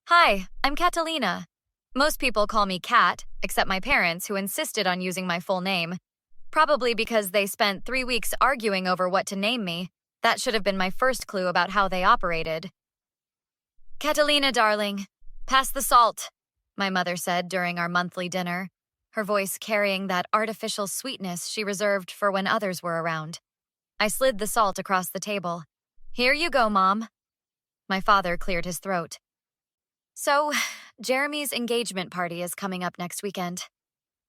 Hi, I'm Catalina. Most people call me Kat, except my parents, who insisted on using my full name. Probably because they spent 3 weeks arguing over what to name me. That should have been my first clue about how they operated. Catalina, darling, pass the salt, my mother said during our monthly dinner, her voice carrying that artificial sweetness she reserved for when others were around. I slid the salt across the table. Here you go, Mom. My father cleared his throat. So, Jeremy's engagement party is coming up next weekend.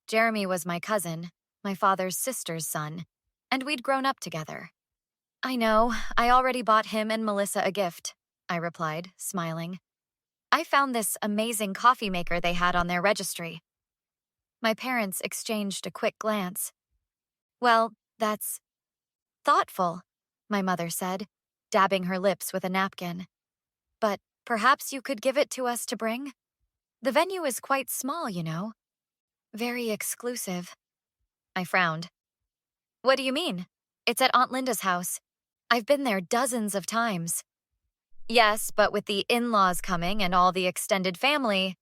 Jeremy was my cousin, my father's sister's son, and we'd grown up together. I know, I already bought him and Melissa a gift, I replied, smiling. I found this amazing coffee maker they had on their registry. My parents exchanged a quick glance. Well, that's thoughtful, my mother said, dabbing her lips with a napkin. But perhaps you could give it to us to bring? The venue is quite small, you know. Very exclusive. I frowned. What do you mean? It's at Aunt Linda's house. I've been there dozens of times. Yes, but with the in-laws coming and all the extended family.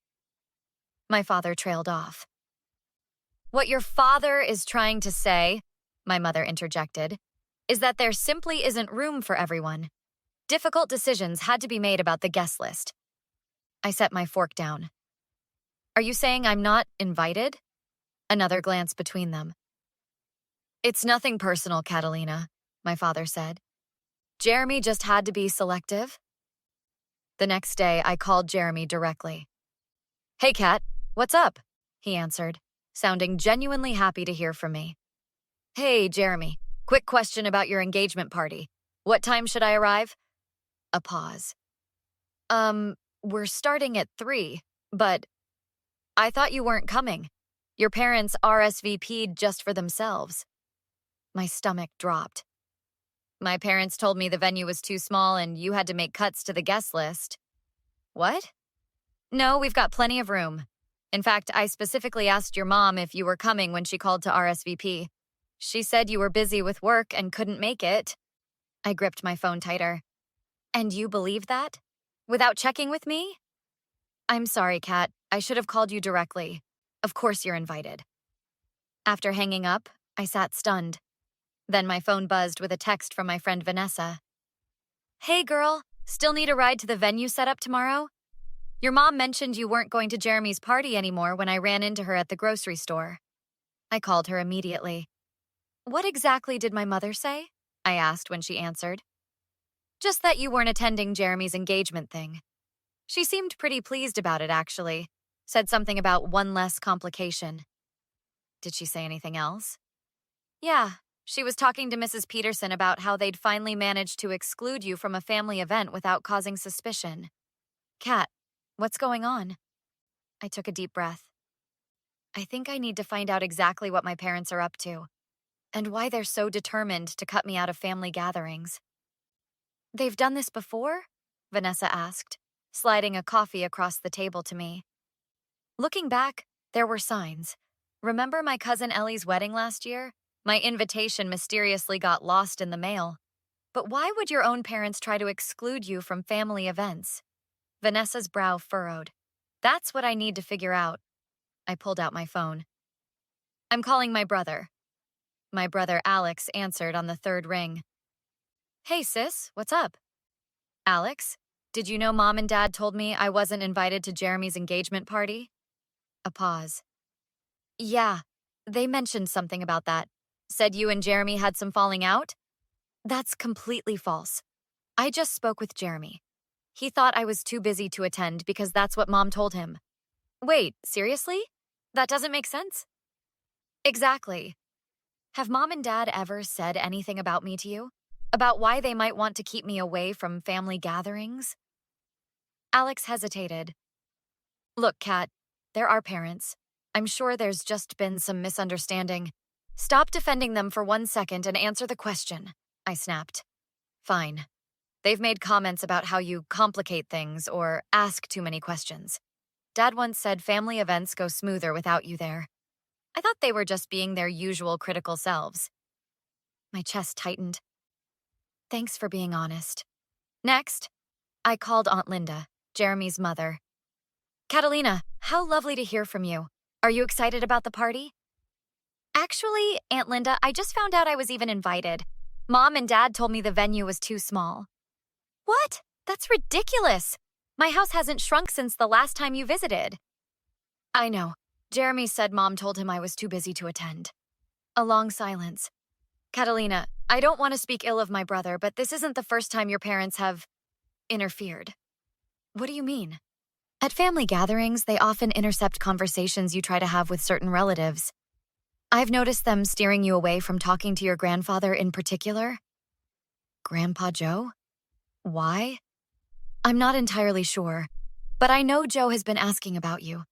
My father trailed off. What your father is trying to say, my mother interjected, is that there simply isn't room for everyone. Difficult decisions had to be made about the guest list. I set my fork down. Are you saying I'm not invited? Another glance between them. It's nothing personal, Catalina, my father said. Jeremy just had to be selective. The next day, I called Jeremy directly. Hey, Kat, what's up? He answered, sounding genuinely happy to hear from me. Hey, Jeremy, quick question about your engagement party. What time should I arrive? A pause. We're starting at 3, but I thought you weren't coming. Your parents RSVP'd just for themselves. My stomach dropped. My parents told me the venue was too small and you had to make cuts to the guest list. What? No, we've got plenty of room. In fact, I specifically asked your mom if you were coming when she called to RSVP. She said you were busy with work and couldn't make it. I gripped my phone tighter. And you believed that? Without checking with me? I'm sorry, Kat. I should have called you directly. Of course you're invited. After hanging up, I sat stunned. Then my phone buzzed with a text from my friend Vanessa. Hey girl, still need a ride to the venue setup tomorrow? Your mom mentioned you weren't going to Jeremy's party anymore when I ran into her at the grocery store. I called her immediately. What exactly did my mother say? I asked when she answered. Just that you weren't attending Jeremy's engagement thing. She seemed pretty pleased about it, actually. Said something about one less complication. Did she say anything else? Yeah, she was talking to Mrs. Peterson about how they'd finally managed to exclude you from a family event without causing suspicion. Kat, what's going on? I took a deep breath. I think I need to find out exactly what my parents are up to, and why they're so determined to cut me out of family gatherings. They've done this before? Vanessa asked, sliding a coffee across the table to me. Looking back, there were signs. Remember my cousin Ellie's wedding last year? My invitation mysteriously got lost in the mail. But why would your own parents try to exclude you from family events? Vanessa's brow furrowed. That's what I need to figure out. I pulled out my phone. I'm calling my brother. My brother Alex answered on the third ring. Hey sis, what's up? Alex, did you know Mom and Dad told me I wasn't invited to Jeremy's engagement party? A pause. Yeah, they mentioned something about that. Said you and Jeremy had some falling out? That's completely false. I just spoke with Jeremy. He thought I was too busy to attend because that's what Mom told him. Wait, seriously? That doesn't make sense? Exactly. Have Mom and Dad ever said anything about me to you? About why they might want to keep me away from family gatherings? Alex hesitated. Look, Kat, they're our parents. I'm sure there's just been some misunderstanding. Stop defending them for 1 second and answer the question, I snapped. Fine. They've made comments about how you complicate things or ask too many questions. Dad once said family events go smoother without you there. I thought they were just being their usual critical selves. My chest tightened. Thanks for being honest. Next, I called Aunt Linda, Jeremy's mother. Catalina, how lovely to hear from you. Are you excited about the party? Actually, Aunt Linda, I just found out I was even invited. Mom and Dad told me the venue was too small. What? That's ridiculous. My house hasn't shrunk since the last time you visited. I know. Jeremy said Mom told him I was too busy to attend. A long silence. Catalina, I don't want to speak ill of my brother, but this isn't the first time your parents have interfered. What do you mean? At family gatherings, they often intercept conversations you try to have with certain relatives. I've noticed them steering you away from talking to your grandfather in particular. Grandpa Joe? Why? I'm not entirely sure, but I know Joe has been asking about you,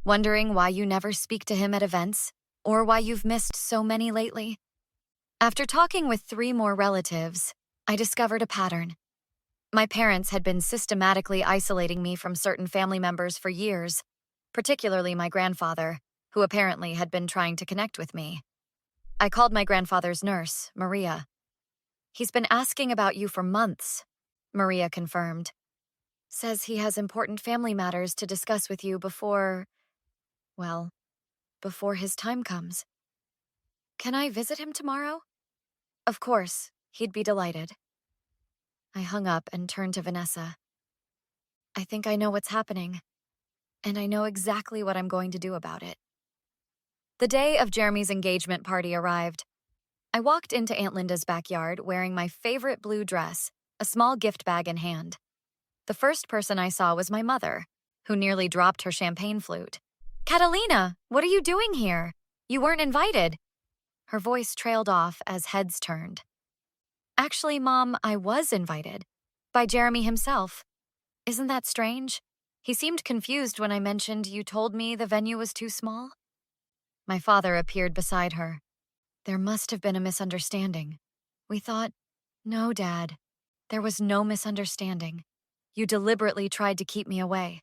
wondering why you never speak to him at events, or why you've missed so many lately. After talking with 3 more relatives, I discovered a pattern. My parents had been systematically isolating me from certain family members for years, particularly my grandfather, who apparently had been trying to connect with me. I called my grandfather's nurse, Maria. He's been asking about you for months, Maria confirmed. Says he has important family matters to discuss with you before his time comes. Can I visit him tomorrow? Of course, he'd be delighted. I hung up and turned to Vanessa. I think I know what's happening, and I know exactly what I'm going to do about it. The day of Jeremy's engagement party arrived. I walked into Aunt Linda's backyard wearing my favorite blue dress, a small gift bag in hand. The first person I saw was my mother, who nearly dropped her champagne flute. Catalina, what are you doing here? You weren't invited. Her voice trailed off as heads turned. Actually, Mom, I was invited. By Jeremy himself. Isn't that strange? He seemed confused when I mentioned you told me the venue was too small. My father appeared beside her. There must have been a misunderstanding. We thought, no, Dad. There was no misunderstanding. You deliberately tried to keep me away,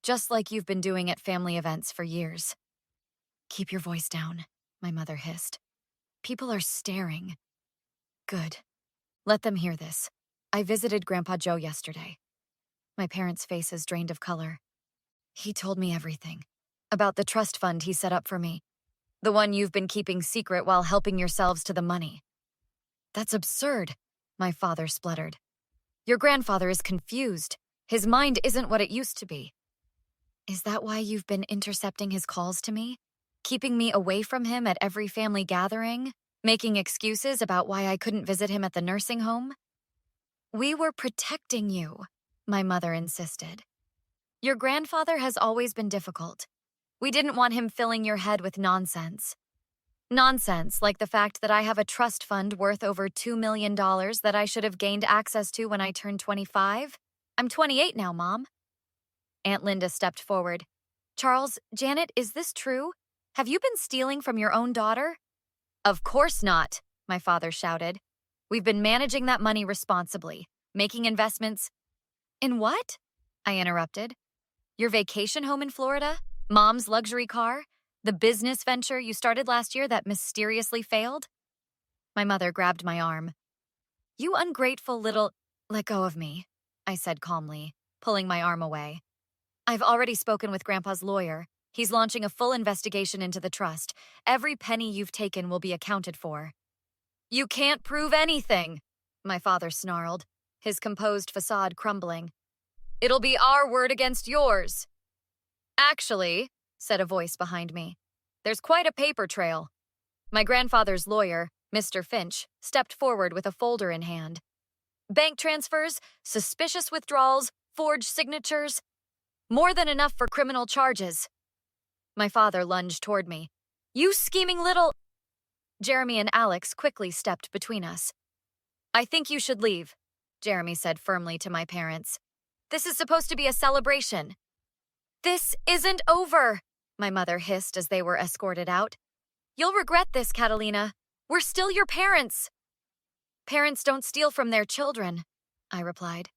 just like you've been doing at family events for years. Keep your voice down, my mother hissed. People are staring. Good. Let them hear this. I visited Grandpa Joe yesterday. My parents' faces drained of color. He told me everything. About the trust fund he set up for me. The one you've been keeping secret while helping yourselves to the money. That's absurd, my father spluttered. Your grandfather is confused. His mind isn't what it used to be. Is that why you've been intercepting his calls to me? Keeping me away from him at every family gathering? Making excuses about why I couldn't visit him at the nursing home? We were protecting you, my mother insisted. Your grandfather has always been difficult. We didn't want him filling your head with nonsense. Nonsense like the fact that I have a trust fund worth over $2 million that I should have gained access to when I turned 25. I'm 28 now, Mom. Aunt Linda stepped forward. Charles, Janet, is this true? Have you been stealing from your own daughter? Of course not, my father shouted. We've been managing that money responsibly, making investments. In what? I interrupted. Your vacation home in Florida? Mom's luxury car? The business venture you started last year that mysteriously failed? My mother grabbed my arm. You ungrateful little... Let go of me, I said calmly, pulling my arm away. I've already spoken with Grandpa's lawyer. He's launching a full investigation into the trust. Every penny you've taken will be accounted for. You can't prove anything, my father snarled, his composed facade crumbling. It'll be our word against yours. Actually, said a voice behind me, there's quite a paper trail. My grandfather's lawyer, Mr. Finch, stepped forward with a folder in hand. Bank transfers, suspicious withdrawals, forged signatures. More than enough for criminal charges. My father lunged toward me. You scheming little... Jeremy and Alex quickly stepped between us. I think you should leave, Jeremy said firmly to my parents. This is supposed to be a celebration. This isn't over, my mother hissed as they were escorted out. You'll regret this, Catalina. We're still your parents. Parents don't steal from their children, I replied.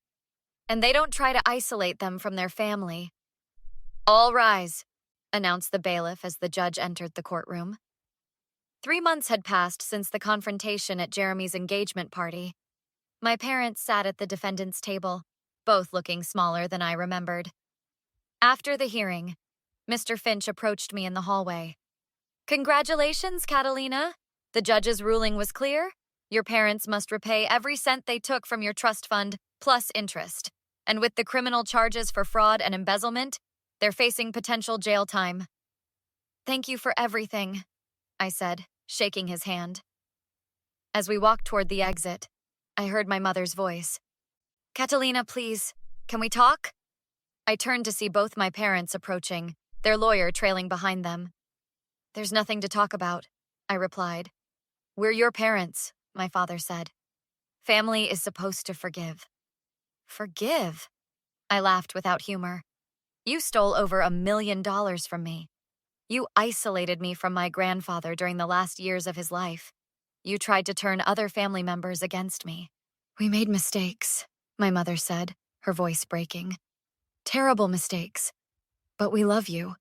And they don't try to isolate them from their family. All rise, announced the bailiff as the judge entered the courtroom. 3 months had passed since the confrontation at Jeremy's engagement party. My parents sat at the defendant's table, both looking smaller than I remembered. After the hearing, Mr. Finch approached me in the hallway. Congratulations, Catalina. The judge's ruling was clear. Your parents must repay every cent they took from your trust fund, plus interest. And with the criminal charges for fraud and embezzlement, they're facing potential jail time. Thank you for everything, I said, shaking his hand. As we walked toward the exit, I heard my mother's voice. Catalina, please, can we talk? I turned to see both my parents approaching, their lawyer trailing behind them. There's nothing to talk about, I replied. We're your parents, my father said. Family is supposed to forgive. Forgive? I laughed without humor. You stole over $1 million from me. You isolated me from my grandfather during the last years of his life. You tried to turn other family members against me. We made mistakes, my mother said, her voice breaking. Terrible mistakes. But we love you.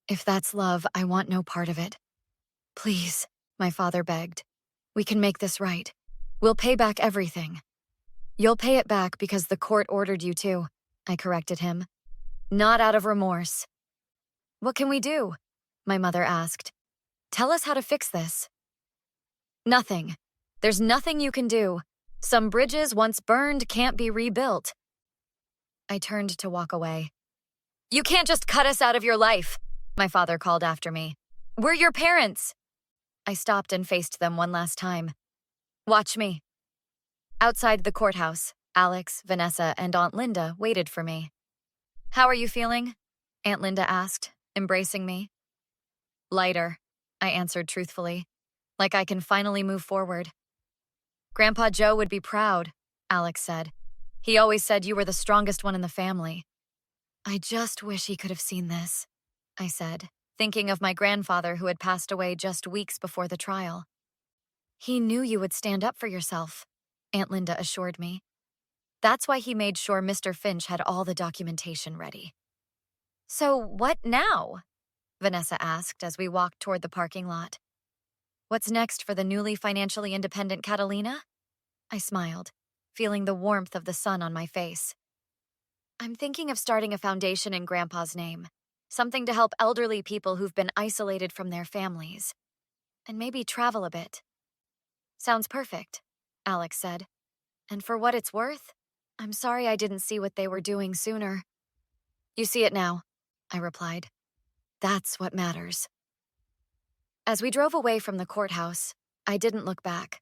If that's love, I want no part of it. Please, my father begged. We can make this right. We'll pay back everything. You'll pay it back because the court ordered you to, I corrected him. Not out of remorse. What can we do? My mother asked. Tell us how to fix this. Nothing. There's nothing you can do. Some bridges once burned can't be rebuilt. I turned to walk away. You can't just cut us out of your life, my father called after me. We're your parents. I stopped and faced them one last time. Watch me. Outside the courthouse, Alex, Vanessa, and Aunt Linda waited for me. How are you feeling? Aunt Linda asked, embracing me. Lighter, I answered truthfully, like I can finally move forward. Grandpa Joe would be proud, Alex said. He always said you were the strongest one in the family. I just wish he could have seen this, I said, thinking of my grandfather who had passed away just weeks before the trial. He knew you would stand up for yourself, Aunt Linda assured me. That's why he made sure Mr. Finch had all the documentation ready. So what now? Vanessa asked as we walked toward the parking lot. What's next for the newly financially independent Catalina? I smiled, feeling the warmth of the sun on my face. I'm thinking of starting a foundation in Grandpa's name, something to help elderly people who've been isolated from their families, and maybe travel a bit. Sounds perfect, Alex said. And for what it's worth, I'm sorry I didn't see what they were doing sooner. You see it now, I replied. That's what matters. As we drove away from the courthouse, I didn't look back.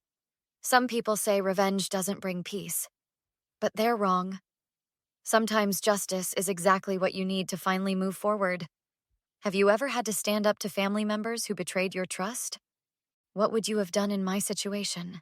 Some people say revenge doesn't bring peace, but they're wrong. Sometimes justice is exactly what you need to finally move forward. Have you ever had to stand up to family members who betrayed your trust? What would you have done in my situation?